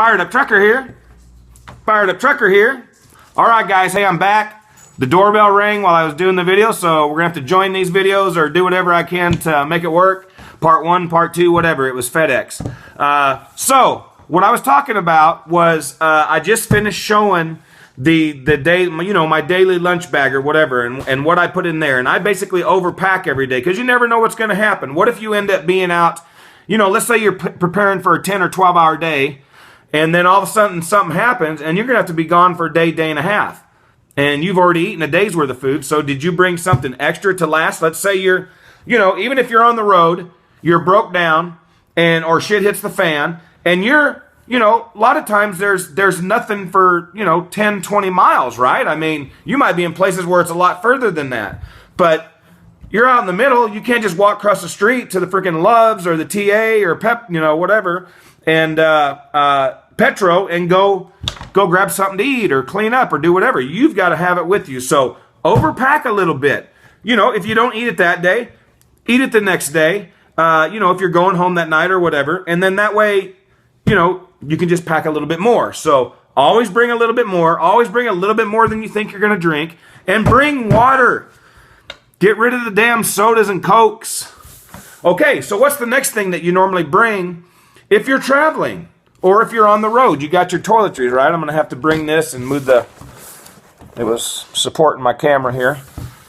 Fired up trucker here. Fired up trucker here. All right, guys. Hey, I'm back. The doorbell rang while I was doing the video, so we're going to have to join these videos or do whatever I can to make it work. Part 1, Part 2, whatever. It was FedEx. So what I was talking about was I just finished showing the day, you know, my daily lunch bag or whatever, and what I put in there. And I basically overpack every day because you never know what's going to happen. What if you end up being out, you know, let's say you're preparing for a 10 or 12 hour day, and then all of a sudden something happens and you're going to have to be gone for a day, day and a half. And you've already eaten a day's worth of food. So did you bring something extra to last? Let's say you're, you know, even if you're on the road, you're broke down and or shit hits the fan and you're, you know, a lot of times there's nothing for, you know, 10, 20 miles, right? I mean, you might be in places where it's a lot further than that. But you're out in the middle. You can't just walk across the street to the freaking Love's or the TA or Pep, you know, whatever, and Petro and go grab something to eat or clean up or do whatever. You've got to have it with you. So overpack a little bit. You know, if you don't eat it that day, eat it the next day. You know, if you're going home that night or whatever. And then that way, you know, you can just pack a little bit more. So always bring a little bit more. Always bring a little bit more than you think you're going to drink. And bring water. Get rid of the damn sodas and Cokes. Okay, so what's the next thing that you normally bring if you're traveling? Or if you're on the road? You got your toiletries, right? I'm going to have to bring this and move the... It was supporting my camera here.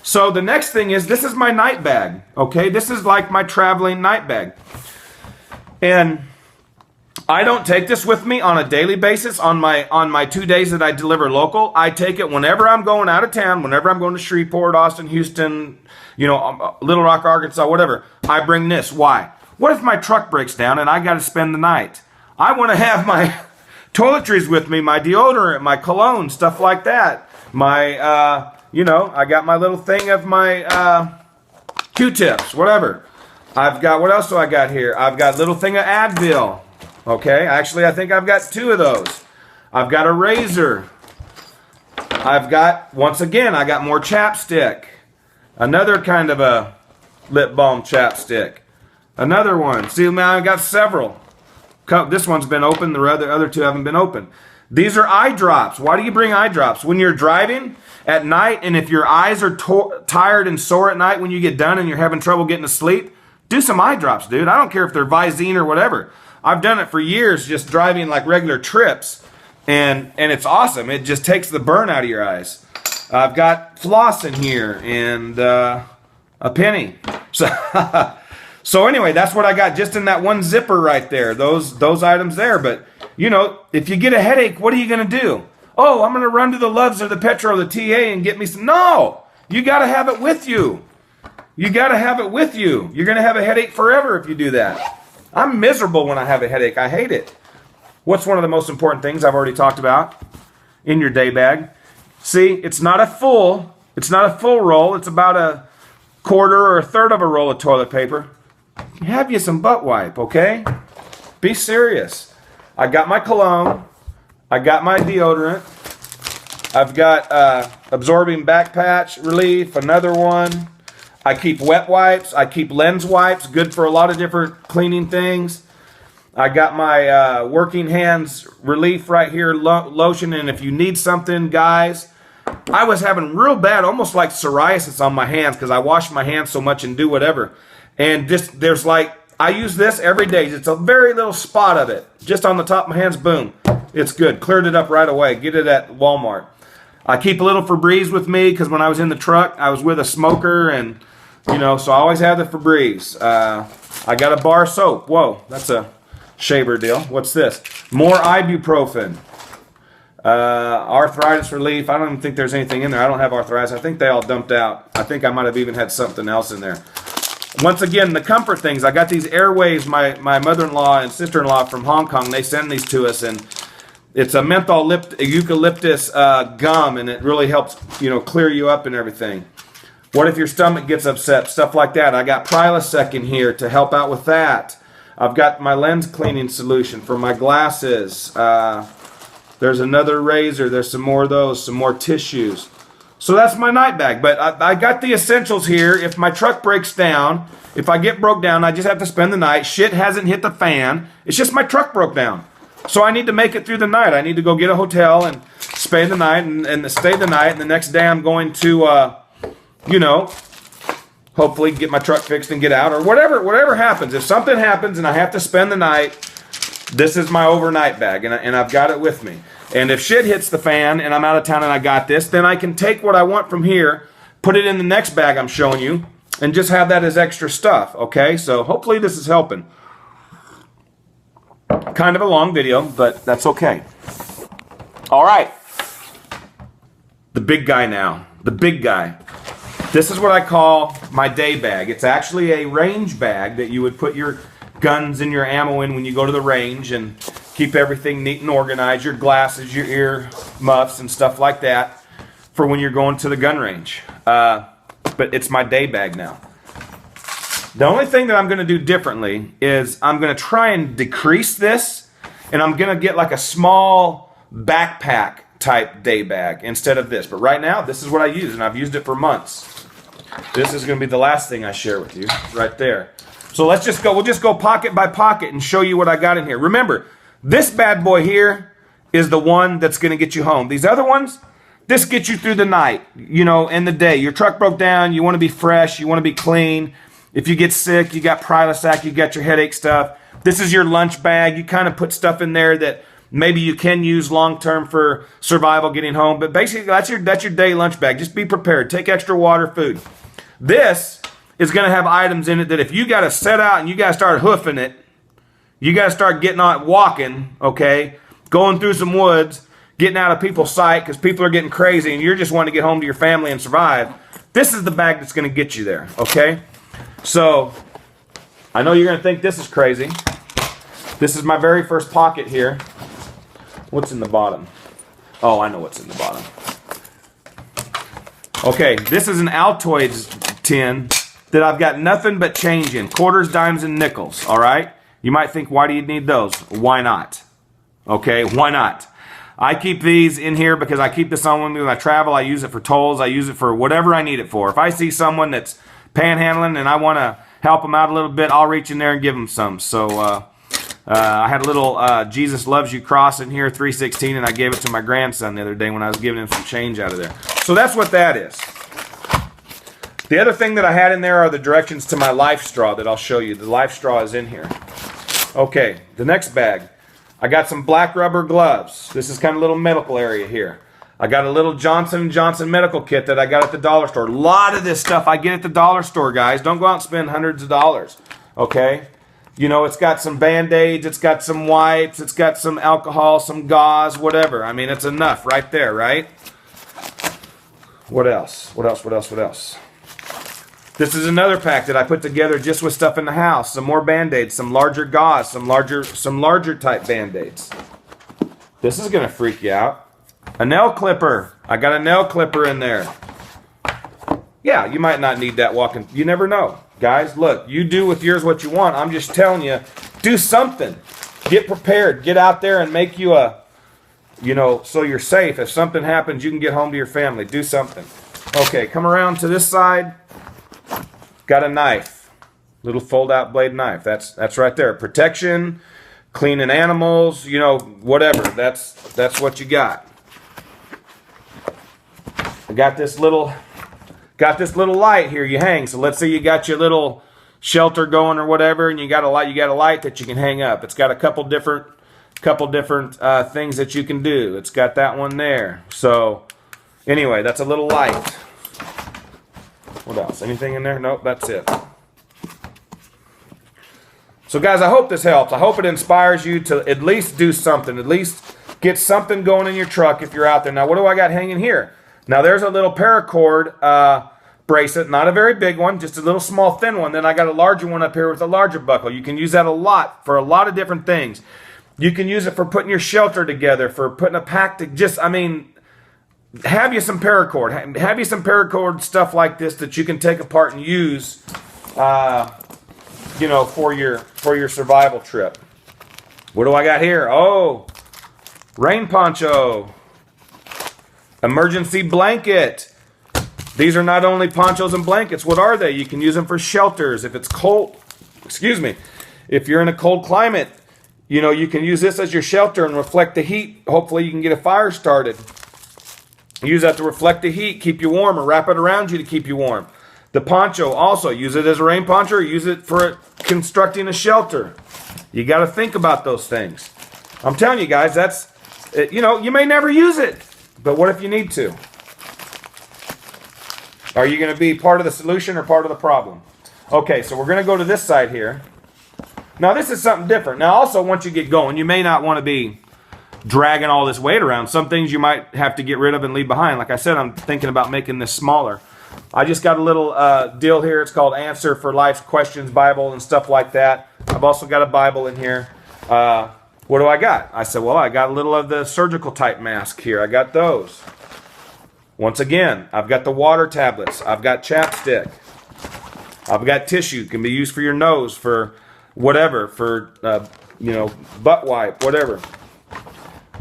So the next thing is, this is my night bag. Okay, this is like my traveling night bag. And I don't take this with me on a daily basis on my 2 days that I deliver local. I take it whenever I'm going out of town, whenever I'm going to Shreveport, Austin, Houston, you know, Little Rock, Arkansas, whatever. I bring this. Why? What if my truck breaks down and I got to spend the night? I want to have my toiletries with me, my deodorant, my cologne, stuff like that. My, you know, I got my little thing of my Q-tips, whatever. I've got, what else do I got here? I've got a little thing of Advil. Okay, actually, I think I've got 2 of those. I've got a razor. I've got, once again, I got more chapstick. Another kind of a lip balm chapstick. Another one. See, now I've got several. This one's been open. The other 2 haven't been open. These are eye drops. Why do you bring eye drops? When you're driving at night, and if your eyes are tired and sore at night when you get done and you're having trouble getting to sleep, do some eye drops, dude. I don't care if they're Visine or whatever. I've done it for years just driving like regular trips, and it's awesome. It just takes the burn out of your eyes. I've got floss in here and a penny. So anyway, that's what I got just in that one zipper right there. Those items there. But, you know, if you get a headache, what are you going to do? Oh, I'm going to run to the Love's or the Petro or the TA and get me some. No! You got to have it with you. You got to have it with you. You're going to have a headache forever if you do that. I'm miserable when I have a headache. I hate it. What's one of the most important things I've already talked about in your day bag? See, it's not a full roll. It's about a quarter or a third of a roll of toilet paper. Have you some butt wipe, okay? Be serious. I got my cologne. I got my deodorant. I've got absorbing back patch relief, another one. I keep wet wipes. I keep lens wipes, good for a lot of different cleaning things. I got my working hands relief right here, lotion. And if you need something, guys, I was having real bad, almost like psoriasis on my hands because I wash my hands so much and do whatever. And just, there's like, I use this every day. It's a very little spot of it. Just on the top of my hands, boom. It's good. Cleared it up right away. Get it at Walmart. I keep a little Febreze with me because when I was in the truck, I was with a smoker and, you know, so I always have the Febreze. I got a bar soap. Whoa, that's a shaver deal. What's this? More ibuprofen. Arthritis relief. I don't even think there's anything in there. I don't have arthritis. I think they all dumped out. I think I might have even had something else in there. Once again, the comfort things. I got these Airwaves, my mother-in-law and sister-in-law from Hong Kong. They send these to us, and it's a menthol eucalyptus gum, and it really helps, you know, clear you up and everything. What if your stomach gets upset? Stuff like that. I got Prilosec in here to help out with that. I've got my lens cleaning solution for my glasses. There's another razor. There's some more of those, some more tissues. So that's my night bag. But I got the essentials here. If my truck breaks down, if I get broke down, I just have to spend the night. Shit hasn't hit the fan. It's just my truck broke down. So I need to make it through the night. I need to go get a hotel and stay the night and stay the night. And the next day I'm going to, you know, hopefully get my truck fixed and get out or whatever happens. If something happens and I have to spend the night, this is my overnight bag and I've got it with me. And if shit hits the fan and I'm out of town and I got this, then I can take what I want from here, put it in the next bag I'm showing you, and just have that as extra stuff, okay? So hopefully this is helping. Kind of a long video, but that's okay. All right. The big guy now. The big guy. This is what I call my day bag. It's actually a range bag that you would put your guns and your ammo in when you go to the range and keep everything neat and organized, your glasses, your ear muffs and stuff like that for when you're going to the gun range. But it's my day bag now. The only thing that I'm going to do differently is I'm going to try and decrease this, and I'm going to get like a small backpack type day bag instead of this. But right now, this is what I use, and I've used it for months. This is going to be the last thing I share with you right there. So let's just go, we'll just go pocket by pocket and show you what I got in here. Remember, this bad boy here is the one that's going to get you home. These other ones, this gets you through the night, you know, and the day. Your truck broke down, you want to be fresh, you want to be clean. If you get sick, you got Prilosec, you got your headache stuff. This is your lunch bag. You kind of put stuff in there that maybe you can use long-term for survival getting home. But basically, that's your day lunch bag. Just be prepared. Take extra water, food. This is going to have items in it that if you got to set out and you got to start hoofing it, you got to start getting out walking, okay, going through some woods, getting out of people's sight because people are getting crazy and you're just wanting to get home to your family and survive. This is the bag that's going to get you there, okay? So, I know you're going to think this is crazy. This is my very first pocket here. What's in the bottom? Oh, I know what's in the bottom. Okay, this is an Altoids tin that I've got nothing but change in. Quarters, dimes, and nickels, all right? You might think, why do you need those? Why not? Okay, why not? I keep these in here because I keep this on with me when I travel. I use it for tolls. I use it for whatever I need it for. If I see someone that's panhandling and I want to help them out a little bit, I'll reach in there and give them some. So I had a little Jesus Loves You cross in here, 316, and I gave it to my grandson the other day when I was giving him some change out of there. So that's what that is. The other thing that I had in there are the directions to my life straw that I'll show you. The life straw is in here. Okay, the next bag. I got some black rubber gloves. This is kind of a little medical area here. I got a little Johnson & Johnson medical kit that I got at the dollar store. A lot of this stuff I get at the dollar store, guys. Don't go out and spend hundreds of dollars, okay? You know, it's got some Band-Aids, it's got some wipes, it's got some alcohol, some gauze, whatever. I mean, it's enough right there, right? What else? What else? This is another pack that I put together just with stuff in the house. Some more Band-Aids, some larger gauze, some larger type Band-Aids. This is going to freak you out. A nail clipper. I got a nail clipper in there. Yeah, you might not need that walking. You never know. Guys, look, you do with yours what you want. I'm just telling you, do something. Get prepared. Get out there and make you a, you know, so you're safe. If something happens, you can get home to your family. Do something. Okay, come around to this side. Got a knife. Little fold-out blade knife. That's right there. Protection, cleaning animals, you know, whatever. That's what you got. I got this little light here you hang. So let's say you got your little shelter going or whatever, and you got a light that you can hang up. It's got a couple different things that you can do. It's got that one there. So anyway, that's a little light. What else? Anything in there? Nope, that's it. So guys, I hope this helps. I hope it inspires you to at least do something. At least get something going in your truck if you're out there. Now, what do I got hanging here? Now, there's a little paracord bracelet. Not a very big one, just a little small thin one. Then I got a larger one up here with a larger buckle. You can use that a lot for a lot of different things. You can use it for putting your shelter together, for putting a pack to just, I mean, have you some paracord. Have you some paracord stuff like this that you can take apart and use, you know, for your survival trip. What do I got here? Oh, rain poncho. Emergency blanket. These are not only ponchos and blankets. What are they? You can use them for shelters. If it's cold, excuse me, if you're in a cold climate, You know, you can use this as your shelter and reflect the heat. Hopefully you can get a fire started. Use that to reflect the heat, keep you warm, or wrap it around you to keep you warm. The poncho also, use it as a rain poncho or use it for constructing a shelter. You got to think about those things. I'm telling you guys, that's, you know, you may never use it, but what if you need to? Are you going to be part of the solution or part of the problem? Okay, so we're going to go to this side here. Now this is something different. Now also, once you get going, you may not want to be dragging all this weight around. Some things you might have to get rid of and leave behind. Like I said, I'm thinking about making this smaller. I just got a little deal here. It's called Answer for Life's Questions Bible and stuff like that. I've also got a Bible in here. What do I got? I said, well, I got a little of the surgical type mask here. I got those. Once again, I've got the water tablets. I've got chapstick. I've got tissue. It can be used for your nose, for whatever, for, you know, butt wipe, whatever.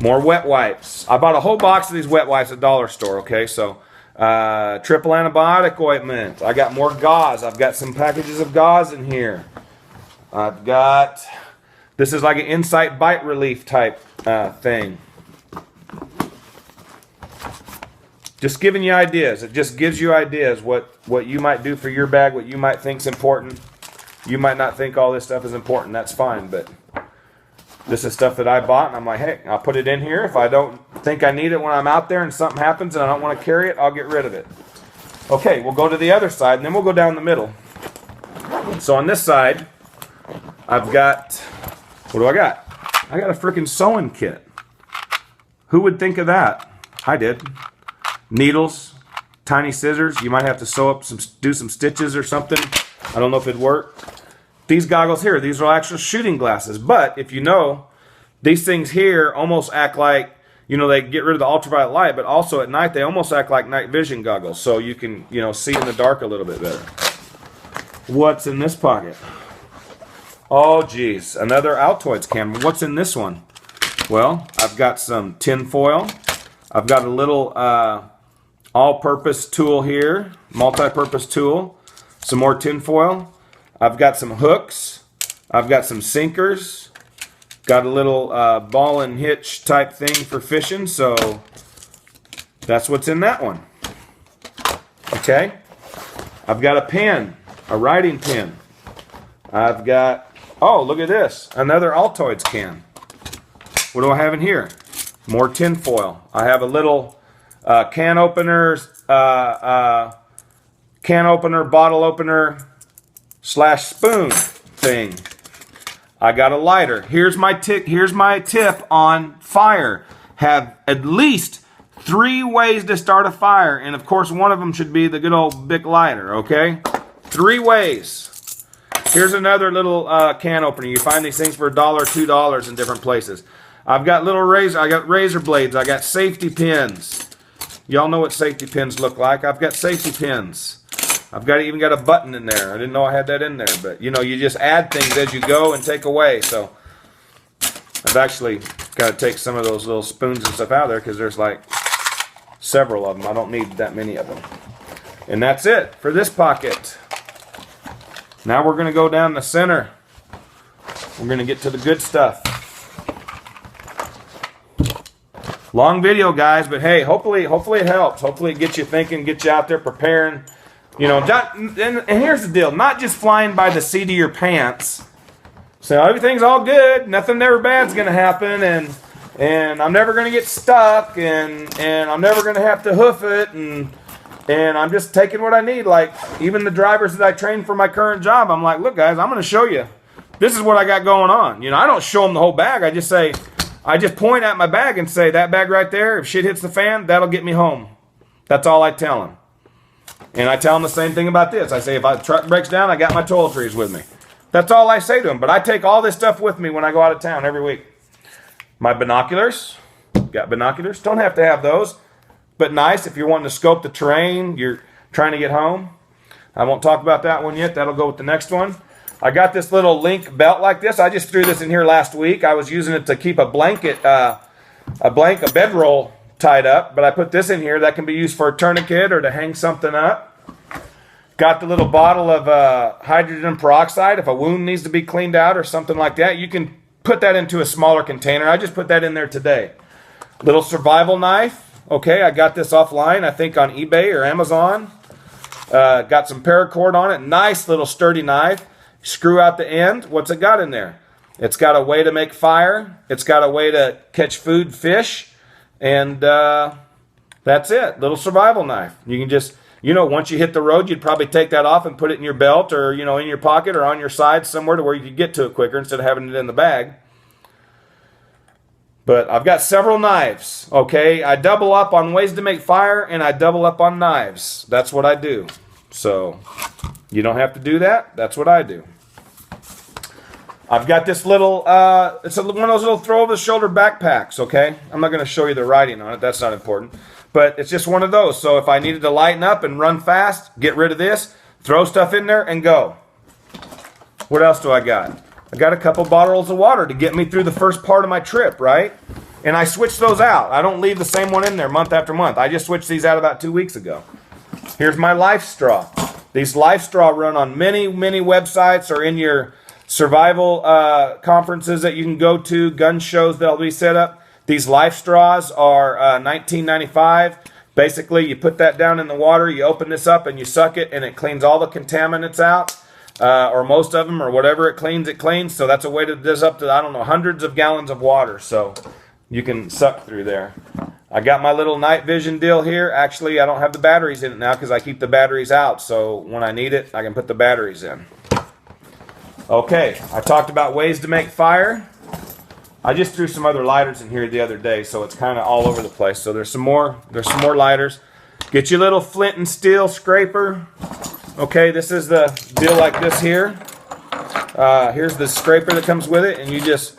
More wet wipes. I bought a whole box of these wet wipes at the dollar store, okay? So, triple antibiotic ointment. I got more gauze. I've got some packages of gauze in here. I've got, this is like an Insight bite relief type thing. Just giving you ideas. It just gives you ideas what you might do for your bag, what you might think's important. You might not think all this stuff is important. That's fine, but this is stuff that I bought, and I'm like, hey, I'll put it in here. If I don't think I need it when I'm out there and something happens and I don't want to carry it, I'll get rid of it. Okay, we'll go to the other side, and then we'll go down the middle. So on this side, I've got, what do I got? I got a freaking sewing kit. Who would think of that? I did. Needles, tiny scissors. You might have to sew up do some stitches or something. I don't know if it'd work. These goggles here, these are actual shooting glasses. But if you know, these things here almost act like, you know, they get rid of the ultraviolet light, but also at night they almost act like night vision goggles, so you can, you know, see in the dark a little bit better. What's in this pocket? Oh geez, another Altoids camera. What's in this one? Well, I've got some tin foil. I've got a little all-purpose tool here, multi-purpose tool. Some more tin foil. I've got some hooks. I've got some sinkers. Got a little ball and hitch type thing for fishing, so that's what's in that one. Okay. I've got a pen, a writing pen. I've got, oh, look at this, another Altoids can. What do I have in here? More tin foil. I have a little can opener, bottle opener / spoon thing. I got a lighter. Here's my tip on fire. Have at least 3 ways to start a fire, and of course one of them should be the good old Bic lighter, okay? 3 ways. Here's another little can opener. You find these things for $1, $2 in different places. I've got little I got razor blades. I got safety pins. Y'all know what safety pins look like. I've got safety pins. I've even got a button in there. I didn't know I had that in there, but you know, you just add things as you go and take away. So I've actually got to take some of those little spoons and stuff out of there because there's like several of them. I don't need that many of them. And that's it for this pocket. Now we're going to go down the center. We're going to get to the good stuff. Long video, guys, but hey, hopefully it helps. Hopefully it gets you thinking, gets you out there preparing. You know, and here's the deal. Not just flying by the seat of your pants. So everything's all good. Nothing ever bad's going to happen. And I'm never going to get stuck. And I'm never going to have to hoof it. And I'm just taking what I need. Like, even the drivers that I train for my current job, I'm like, look, guys, I'm going to show you. This is what I got going on. You know, I don't show them the whole bag. I just point at my bag and say, that bag right there, if shit hits the fan, that'll get me home. That's all I tell them. And I tell them the same thing about this. I say, if the truck breaks down, I got my toiletries with me. That's all I say to them. But I take all this stuff with me when I go out of town every week. My binoculars. Got binoculars. Don't have to have those. But nice if you're wanting to scope the terrain. You're trying to get home. I won't talk about that one yet. That'll go with the next one. I got this little link belt like this. I just threw this in here last week. I was using it to keep a blanket, a bedroll tied up, but I put this in here that can be used for a tourniquet or to hang something up. Got the little bottle of hydrogen peroxide if a wound needs to be cleaned out or something like that. You can put that into a smaller container. I just put that in there today. Little survival knife. Okay, I got this offline, I think on eBay or Amazon. Got some paracord on it. Nice little sturdy knife. Screw out the end. What's it got in there? It's got a way to make fire. It's got a way to catch food, fish. And that's it. Little survival knife. You can just, once you hit the road, you'd probably take that off and put it in your belt or, in your pocket or on your side somewhere to where you could get to it quicker instead of having it in the bag. But I've got several knives, okay? I double up on ways to make fire, and I double up on knives. That's what I do. So, you don't have to do that. That's what I do. I've got this little, it's one of those little throw-over-the-shoulder backpacks, okay? I'm not going to show you the writing on it. That's not important. But it's just one of those. So if I needed to lighten up and run fast, get rid of this, throw stuff in there, and go. What else do I got? I got a couple bottles of water to get me through the first part of my trip, right? And I switch those out. I don't leave the same one in there month after month. I just switched these out about 2 weeks ago. Here's my Life Straw. These Life Straw run on many, many websites or in your survival conferences that you can go to, gun shows that'll be set up. These Life Straws are $19.95. Basically, you put that down in the water, you open this up, and you suck it, and it cleans all the contaminants out. Or most of them, or whatever it cleans. So that's a way to, there's up to, I don't know, hundreds of gallons of water. So you can suck through there. I got my little night vision deal here. Actually, I don't have the batteries in it now because I keep the batteries out. So when I need it, I can put the batteries in. Okay, I talked about ways to make fire. I just threw some other lighters in here the other day, so it's kind of all over the place. So there's some more lighters. Get your little flint and steel scraper. Okay, this is the deal like this here. Here's the scraper that comes with it, and you just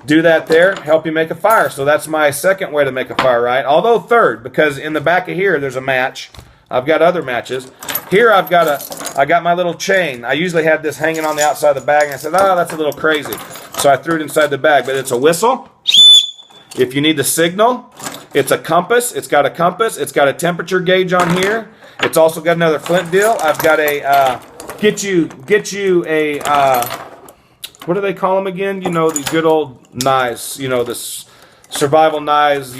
do that there, help you make a fire. So that's my second way to make a fire, right? Although third, because in the back of here there's a match. I've got other matches. Here I got my little chain. I usually had this hanging on the outside of the bag, and I said, oh, that's a little crazy. So I threw it inside the bag, but it's a whistle. If you need the signal, it's a compass. It's got a compass. It's got a temperature gauge on here. It's also got another flint deal. I've got a, get you a, what do they call them again? These good old knives, this survival knives,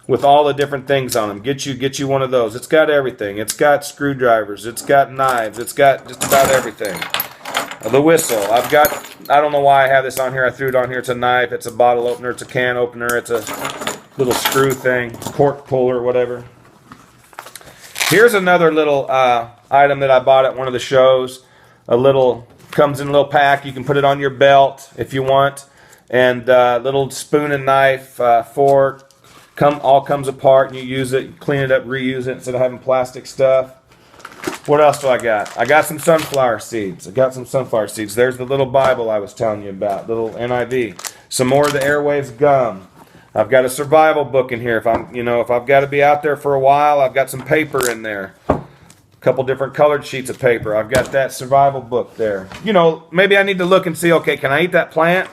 with all the different things on them. Get you one of those. It's got everything. It's got screwdrivers. It's got knives. It's got just about everything. The whistle. I've got, I don't know why I have this on here. I threw it on here. It's a knife. It's a bottle opener. It's a can opener. It's a little screw thing, cork puller, whatever. Here's another little item that I bought at one of the shows. Comes in a little pack. You can put it on your belt if you want. And little spoon and knife, fork, all comes apart and you use it, you clean it up, reuse it instead of having plastic stuff. What else do I got? I got some sunflower seeds. There's the little Bible I was telling you about, little NIV. Some more of the Airwaves gum. I've got a survival book in here. If I've got to be out there for a while, I've got some paper in there. A couple different colored sheets of paper. I've got that survival book there. Maybe I need to look and see, okay, can I eat that plant?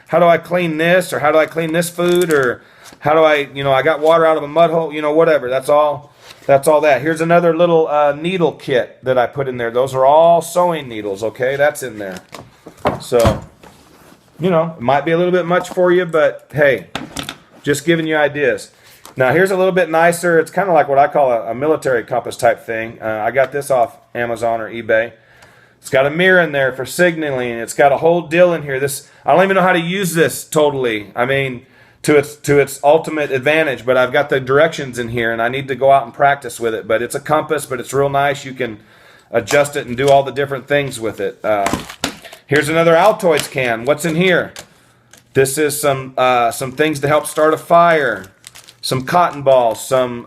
How do I clean this? Or how do I clean this food? Or how do I, I got water out of a mud hole, whatever. That's all that. Here's another little needle kit that I put in there. Those are all sewing needles, okay? That's in there. So, it might be a little bit much for you, but hey, just giving you ideas. Now here's a little bit nicer. It's kind of like what I call a military compass type thing. I got this off Amazon or eBay. It's got a mirror in there for signaling. It's got a whole deal in here. I don't even know how to use this totally. I mean, to its ultimate advantage. But I've got the directions in here, and I need to go out and practice with it. But it's a compass, but it's real nice. You can adjust it and do all the different things with it. Here's another Altoids can. What's in here? This is some things to help start a fire. Some cotton balls, some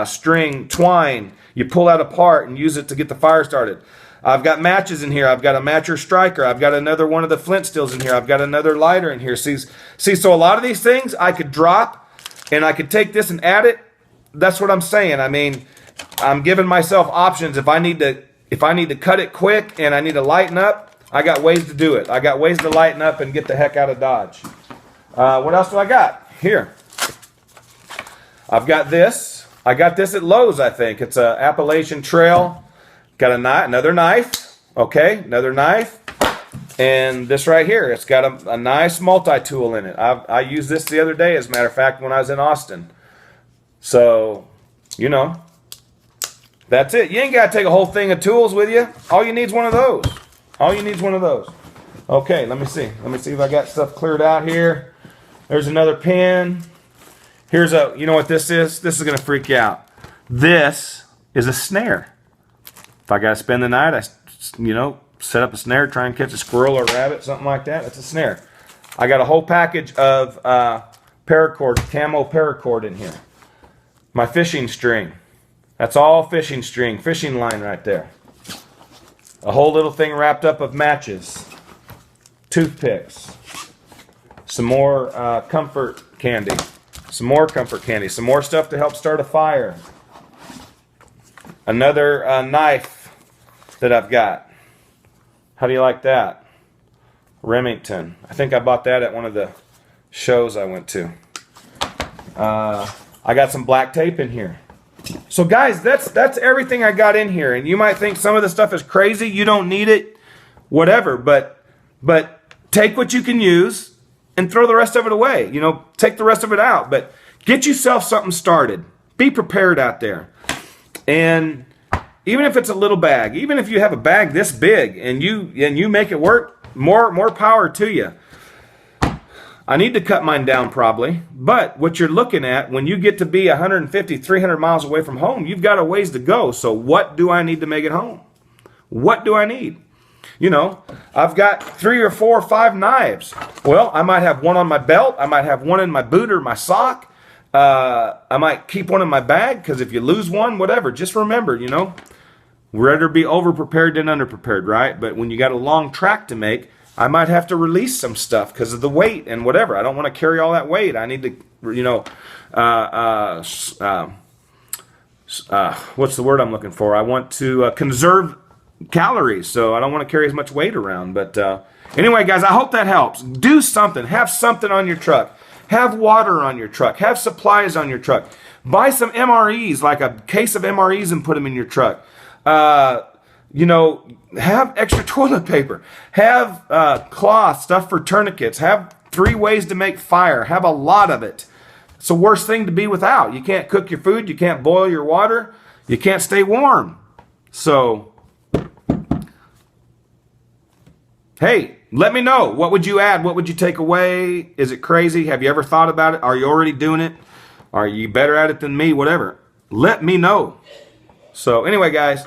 string, twine. You pull that apart and use it to get the fire started. I've got matches in here. I've got a matcher striker. I've got another one of the flint stills in here. I've got another lighter in here. See, so a lot of these things I could drop, and I could take this and add it. That's what I'm saying. I mean, I'm giving myself options. If I need to cut it quick and I need to lighten up, I got ways to do it. I got ways to lighten up and get the heck out of Dodge. What else do I got? Here. I've got this. I got this at Lowe's, I think. It's a Appalachian Trail. Got another knife. Okay, another knife. And this right here, it's got a nice multi-tool in it. I used this the other day, as a matter of fact, when I was in Austin. So, you know, that's it. You ain't got to take a whole thing of tools with you. All you need is one of those. All you need is one of those. Okay, let me see. Let me see if I got stuff cleared out here. There's another pin. Here's a, you know what this is? This is going to freak you out. This is a snare. If I got to spend the night, you know, set up a snare, try and catch a squirrel or a rabbit, something like that. That's a snare. I got a whole package of paracord, camo paracord in here. My fishing string. That's all fishing string, fishing line right there. A whole little thing wrapped up of matches. Toothpicks. Some more comfort candy. Some more comfort candy. Some more stuff to help start a fire. Another knife that I've got. How do you like that? Remington. I think I bought that at one of the shows I went to. I got some black tape in here. So guys, that's everything I got in here. And you might think some of the stuff is crazy. You don't need it. Whatever. But take what you can use and throw the rest of it away. You know, take the rest of it out. But get yourself something started. Be prepared out there. And even if it's a little bag, even if you have a bag this big and you make it work, more power to you. I need to cut mine down probably, but what you're looking at when you get to be 150, 300 miles away from home, you've got a ways to go. So what do I need to make it home? What do I need? You know, I've got 3 or 4 or 5 knives. Well, I might have one on my belt. I might have one in my boot or my sock. I might keep one in my bag because if you lose one, whatever, just remember, you know, rather be over-prepared than under-prepared, right? But when you got a long track to make, I might have to release some stuff because of the weight and whatever. I don't want to carry all that weight. I need to, you know, what's the word I'm looking for? I want to conserve calories, so I don't want to carry as much weight around. But anyway, guys, I hope that helps. Do something. Have something on your truck. Have water on your truck. Have supplies on your truck. Buy some MREs, like a case of MREs, and put them in your truck. You know, have extra toilet paper. Have cloth, stuff for tourniquets. Have 3 ways to make fire. Have a lot of it. It's the worst thing to be without. You can't cook your food. You can't boil your water. You can't stay warm. So, hey, let me know. What would you add? What would you take away? Is it crazy? Have you ever thought about it? Are you already doing it? Are you better at it than me? Whatever. Let me know. So, anyway, guys.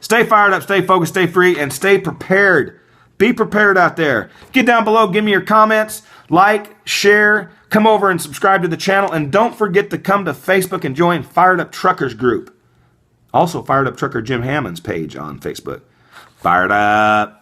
Stay fired up, stay focused, stay free, and stay prepared. Be prepared out there. Get down below, give me your comments, like, share, come over and subscribe to the channel, and don't forget to come to Facebook and join Fired Up Truckers group. Also, Fired Up Trucker Jim Hammond's page on Facebook. Fired up.